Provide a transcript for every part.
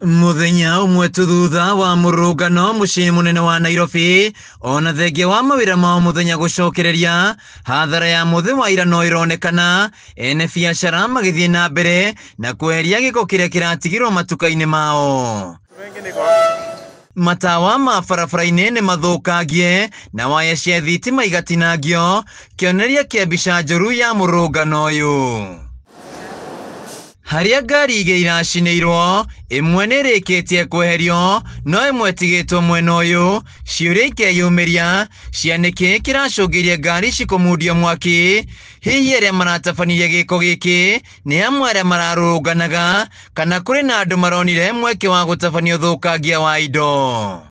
Muthenya umwe thutha wa murungano mucii munene wa Nairobi ona thengia wa mawira ma muthenya gucokereria hathara ya muthi wa ira no ironekana ene biacara magithie na mbere na kweheria giko kiria kiratigirwo matuka-ini mao. Matawa ma barabara-ini ni mathukangie na waya cia thitima igatinangio kioneria kia mbica njuru ya murungano uyu. Haria ngari ige iracinirwo imwe nirikitie kweherio no imwe tigitwo mwena uyu ciuria ikeyumiria cia niki kiracungiria ngari cikumundio mwaki hihi aria maratabanirie giko giki ni amwe aria mararũrũnganaga kana kuri na andu maronire mweke wa gutabania uthukangia wa indo.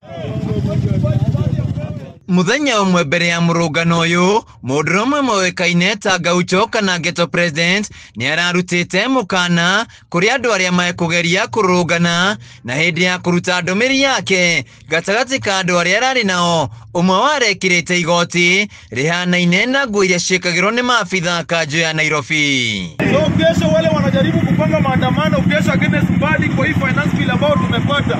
Muthenya umwe mbere ya murungano uyu mundu umwe moikaine ta Gaucho kana Ghetto President ni ararutite mukana kuri andu aria mekugeria kurungana na hindi ya kuruta ndomiri yake gatagati ka andu aria arari nao umwe warekirite igoti rihanaine na nguo iria ciikagirwo ni maabitha kanjo ya Nairobi. So kesho wale wanajaribu kupanga maandamano kesho against Mbadi kwa hii finance bill ambao tumepata.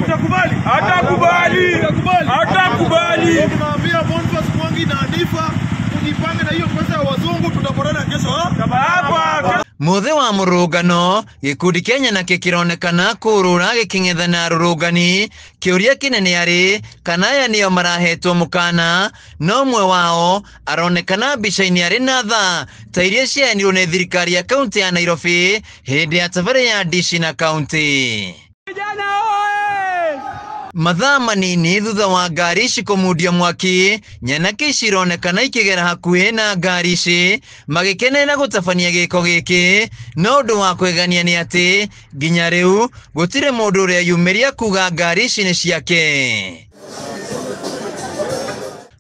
Utakubali? Hatakubali. Utakubali? Hatakubali. Tunaambia Boniface Mwangi na Hanifa kujipange na hiyo pesa ya wazungu tutakorana kesho hapa. Muthi wa murungano gikundi Kenya na kikironekana kurura giking'ethana rurungani kiuria kinene ari kana aya nio marahetwo mukana no mwe wao aronekana mbica-ini ari na tha ta iria ciahenirwo ni thirikari ya kaunti ya Nairobi hindi ya tabari ya DC na kaunti. Mathaa manini thutha wa ngari cikumundio mwaki nyanake ici ironekana ikigera hakuhi na ngari ici magikenera gutabania giko giki no undu wa kwegania ni ati nginya riu gutire mundu uria yumiria kuga ngari ici ni ciake.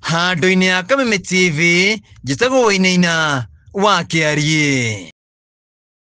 Handu-ini ya Kameme TV njitagwo Wainaina wa Kiarie.